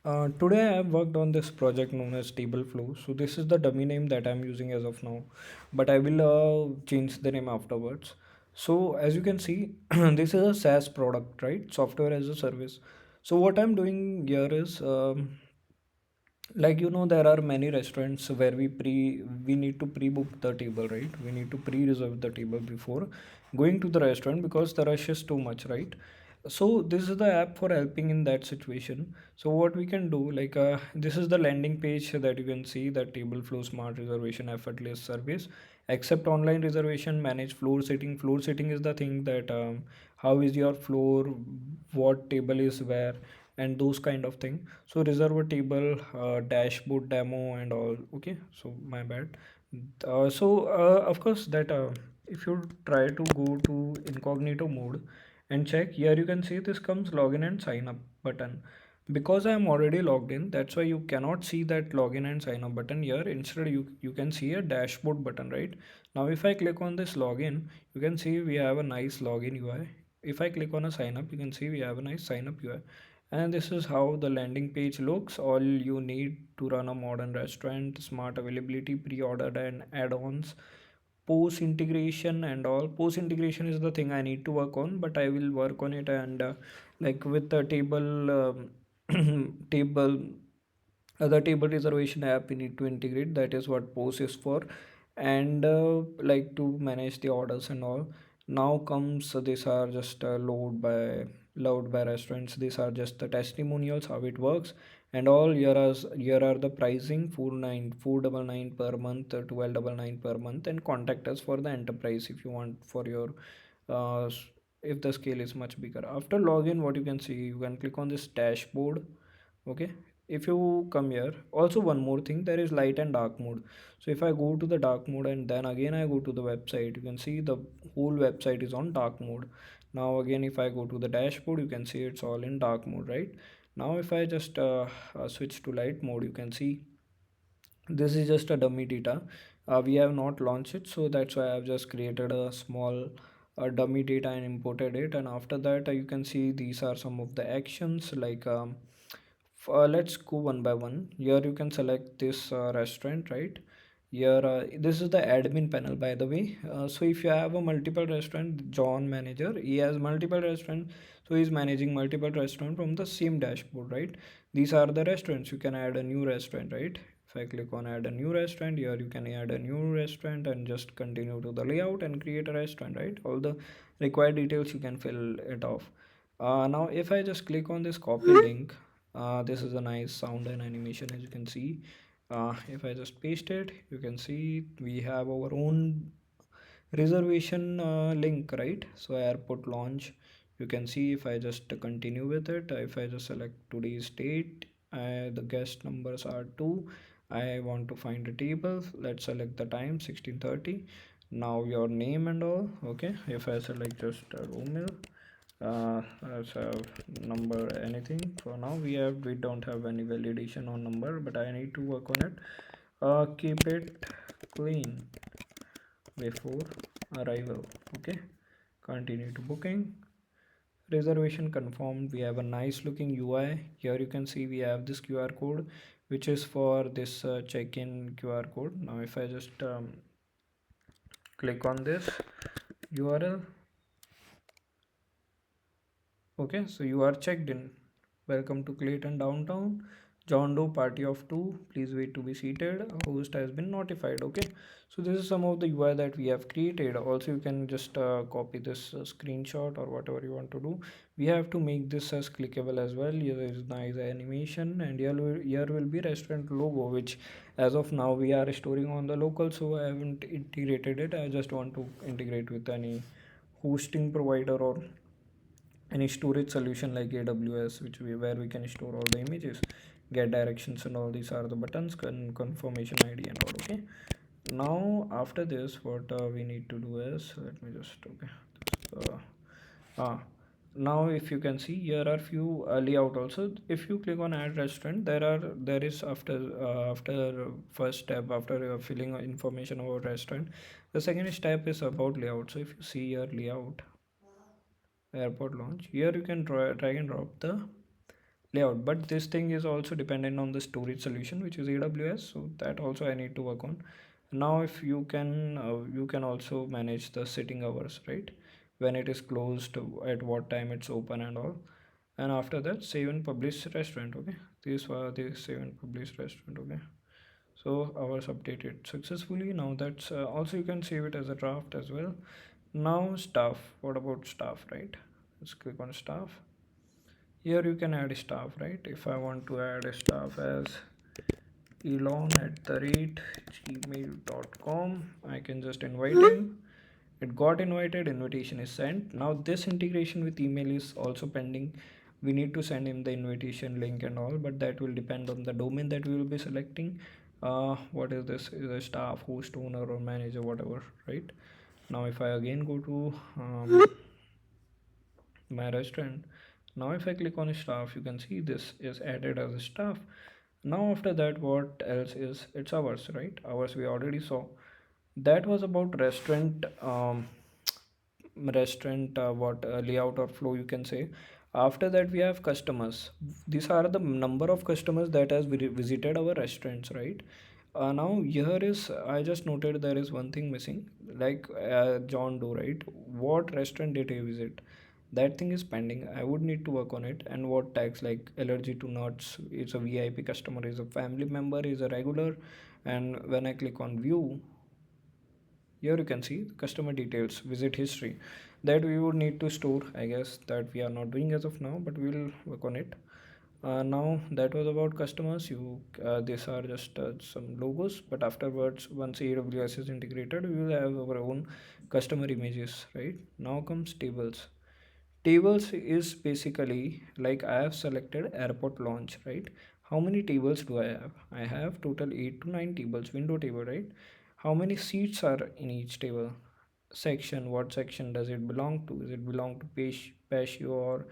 Today I have worked on this project known as tableflow. So this is the dummy name that I'm using as of now, but I will change the name afterwards. So as you can see, this is a SaaS product, right? Software as a service. So what I'm doing here is there are many restaurants where we need to pre-book the table, right? We need to pre-reserve the table before going to the restaurant because the rush is too much, right? So this is the app for helping in that situation. So what we can do, this is the landing page that you can see, that table flow smart reservation effortless service, accept online reservation, manage floor sitting is the thing that how is your floor, what table is where, and those kind of thing. So reserve a table, dashboard demo and all. Okay, so my bad. Of course that if you try to go to incognito mode and check here, you can see this comes login and sign up button. Because I am already logged in, that's why you cannot see that login and sign up button here. Instead you can see a dashboard button, right? Now if I click on this login, you can see we have a nice login UI. If I click on a sign up, you can see we have a nice sign up UI. And this is how the landing page looks. All you need to run a modern restaurant: smart availability, pre-ordered and add-ons, post integration and all. Post integration is the thing I need to work on, but I will work on it. And like with the table table other table reservation app we need to integrate, that is what post is for. And like to manage the orders and all. Now comes these are just load by restaurants. These are just the testimonials how it works and all. Here are the pricing: 499 per month, 1299 per month, and contact us for the enterprise if you want for your uh, s- if the scale is much bigger. After login, what you can see, you can click on this dashboard. Okay, if you come here, also one more thing, there is light and dark mode. So if I go to the dark mode and then again I go to the website, you can see the whole website is on dark mode. Now again if I go to the dashboard, you can see it's all in dark mode, right? Now if I just switch to light mode, you can see this is just a dummy data. We have not launched it, so that's why I've just created a small dummy data and imported it. And after that, you can see these are some of the actions. Let's go one by one. Here you can select this restaurant, right? Here this is the admin panel, by the way. So if you have a multiple restaurant, John manager, he has multiple restaurant, so he's managing multiple restaurant from the same dashboard, right? These are the restaurants. You can add a new restaurant, right? If I click on add a new restaurant, here you can add a new restaurant and just continue to the layout and create a restaurant, right? All the required details you can fill it off. Now if I just click on this copy link, this is a nice sound and animation, as you can see. If I just paste it, you can see we have our own reservation link, right? So airport launch, you can see. If I just continue with it, if I just select today's date, the guest numbers are 2. I want to find a table. Let's select the time 16:30. Now your name and all. Okay, if I select just Romil, let's have number anything. For now we don't have any validation on number, but I need to work on it. Keep it clean before arrival. Okay, continue to booking. Reservation confirmed. We have a nice looking UI. Here you can see we have this QR code, which is for this check-in QR code. Now if I just click on this URL, okay, so you are checked in. Welcome to Clayton Downtown. John Doe party of two. Please wait to be seated. A host has been notified. Okay, so this is some of the UI that we have created. Also, you can just copy this screenshot or whatever you want to do. We have to make this as clickable as well. Here is nice animation, and here will be restaurant logo, which as of now we are storing on the local, so I haven't integrated it. I just want to integrate with any hosting provider or any storage solution like AWS, where we can store all the images, get directions, and all these are the buttons, confirmation ID and all. Okay, now after this, what we need to do is, let me just, okay, uh, ah now if you can see, here are few layout also. If you click on add restaurant, there is after first step, after filling information about restaurant, the second step is about layout. So if you see your layout, airport launch, here you can drag and drop the layout. But this thing is also dependent on the storage solution, which is AWS, so that also I need to work on. Now if you can also manage the sitting hours, right? When it is closed, at what time it's open and all. And after that, save and publish restaurant. Okay, these were the save and publish restaurant. Okay, so ours updated successfully. Now that's also, you can save it as a draft as well. Now staff, what about staff, right? Let's click on staff. Here you can add staff, right? If I want to add a staff as elon at the rate gmail.com, I can just invite him. It got invited, invitation is sent. Now this integration with email is also pending. We need to send him the invitation link and all, but that will depend on the domain that we will be selecting. What is this? Is a staff, host, owner, or manager, whatever, right? Now if I again go to my restaurant, now if I click on staff, you can see this is added as a staff. Now after that, what else is, it's hours, right? Hours we already saw. That was about restaurant, what layout or flow, you can say. After that we have customers. These are the number of customers that has visited our restaurants, right? Now here is, I just noted there is one thing missing, like John Doe, right? What restaurant did he visit? That thing is pending. I would need to work on it. And what tags, like allergy to nuts, is a VIP customer, is a family member, is a regular. And when I click on view, here you can see customer details, visit history, that we would need to store. I guess that we are not doing as of now, but we will work on it. Now that was about customers. You these are just some logos, but afterwards, once AWS is integrated, we will have our own customer images, right? Now comes tables. Tables is basically like I have selected airport launch, right? How many tables do I have? I have total 8 to 9 tables, window table, right? How many seats are in each table? Section, what section does it belong to? Does it belong to patio, or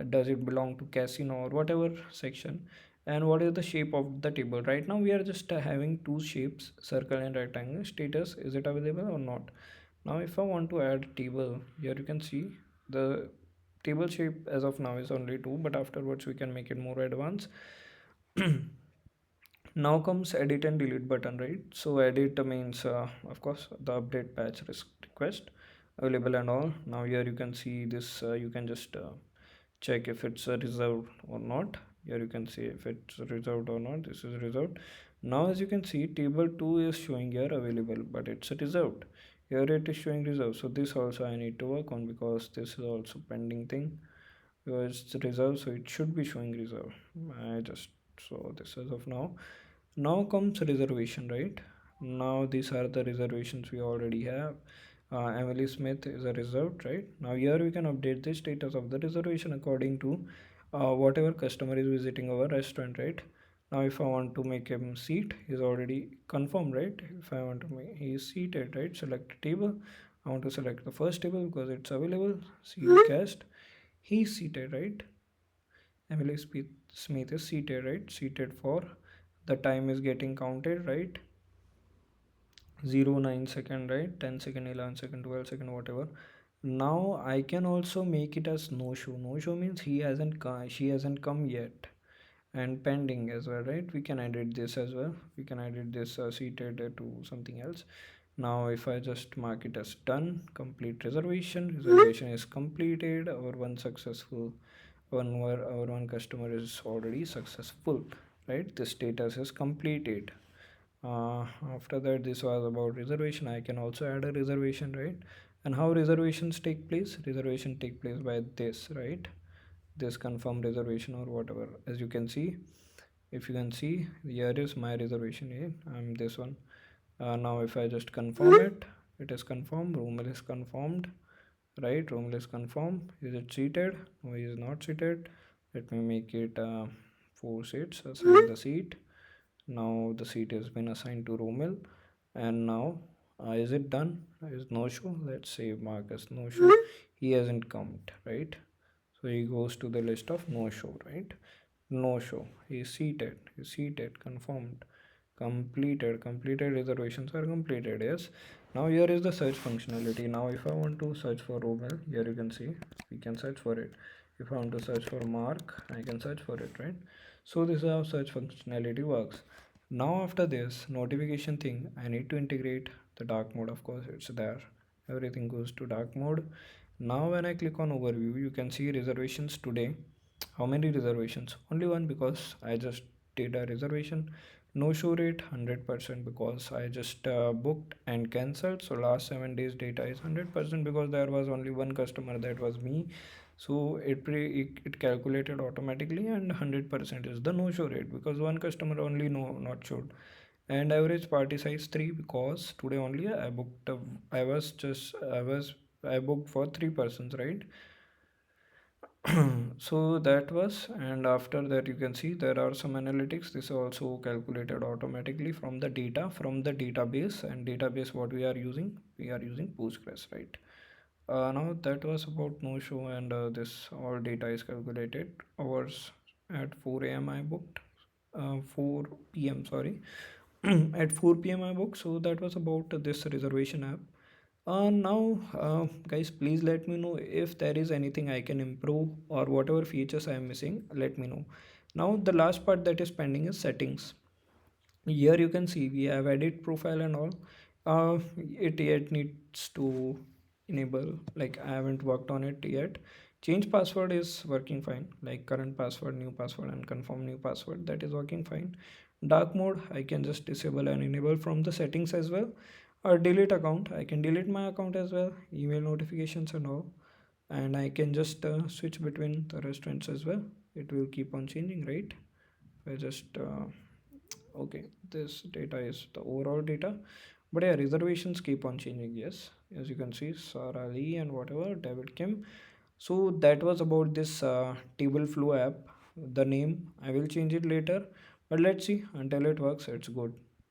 does it belong to casino, or whatever section? And what is the shape of the table? Right now we are just having two shapes, circle and rectangle. Status, is it available or not? Now if I want to add table, here you can see the table shape as of now is only two, but afterwards we can make it more advanced. Now comes edit and delete button, right? So edit means of course the update patch request available and all. Now here you can see this, you can just check if it's reserved or not. Here you can see if it's reserved or not. This is reserved. Now as you can see, table 2 is showing here available, but it's reserved. Here it is showing reserved. So this also I need to work on, because this is also pending thing, because it's reserved, so it should be showing reserved. I just saw this as of now. Now comes reservation, right? Now these are the reservations we already have. Emily Smith is a reserved, right? Now here we can update the status of the reservation according to whatever customer is visiting our restaurant, right? Now if I want to make him seat, he's already confirmed, right? If I want to make, he is seated, right? Select table. I want to select the first table because it's available. Seat guest. He's seated, right? Emily Smith is seated, right? Seated for, the time is getting counted, right? 0 9 second, right? 10 second, 11 second, 12 second, whatever. Now I can also make it as no show. No show means he hasn't come, she hasn't come yet. And pending as well, right? We can edit this as well. We can edit this seated to something else. Now if I just mark it as done, complete reservation is completed. Our one successful one, where our one customer is already successful, right? The status is completed. After that, this was about reservation. I can also add a reservation, right? And how reservations take place? Reservation take place by this, right? This confirm reservation or whatever. As you can see, if you can see, here is my reservation here. I'm this one. Now if I just confirm it, it is confirmed. Room is confirmed, right? Room is confirmed. Is it seated? No, he is not seated. Let me make it 4 seats. Assign the seat. Now the seat has been assigned to Romel. And now is it done? Is no show? Let's say Marcus no show. He hasn't come, right? So he goes to the list of no show, right? No show. He's seated. He's seated. Confirmed. Completed. Completed. Reservations are completed. Yes. Now here is the search functionality. Now if I want to search for Romel, here you can see we can search for it. If I want to search for Mark, I can search for it, right? So this is how search functionality works. Now after this notification thing, I need to integrate the dark mode. Of course it's there, everything goes to dark mode. Now when I click on overview, you can see reservations today. How many reservations? Only one, because I just did a reservation. No show rate 100% because I just booked and cancelled. So last 7 days data is 100% because there was only one customer, that was me. So it calculated automatically, and 100% is the no show rate because one customer only no not showed. And average party size 3 because today only I booked I booked for 3 persons, right? So that was, and after that you can see there are some analytics. This is also calculated automatically from the data from the database. And database what we are using Postgres, right? Now that was about no show, and this all data is calculated hours. At 4 a.m I booked, 4 p.m, sorry. At 4 p.m I booked. So that was about this reservation app. Now, guys, please let me know if there is anything I can improve, or whatever features I am missing. Let me know. Now, the last part that is pending is settings. Here you can see we have edit profile and all. It yet needs to enable. Like I haven't worked on it yet. Change password is working fine. Like current password, new password, and confirm new password. That is working fine. Dark mode I can just disable and enable from the settings as well. Or delete account, I can delete my account as well, email notifications and all. And I can just switch between the restaurants as well. It will keep on changing, right? I just okay, this data is the overall data. But yeah, reservations keep on changing. Yes, as you can see, Sarah Lee and whatever, David Kim. So that was about this table flow app. The name I will change it later, but let's see. Until it works, it's good.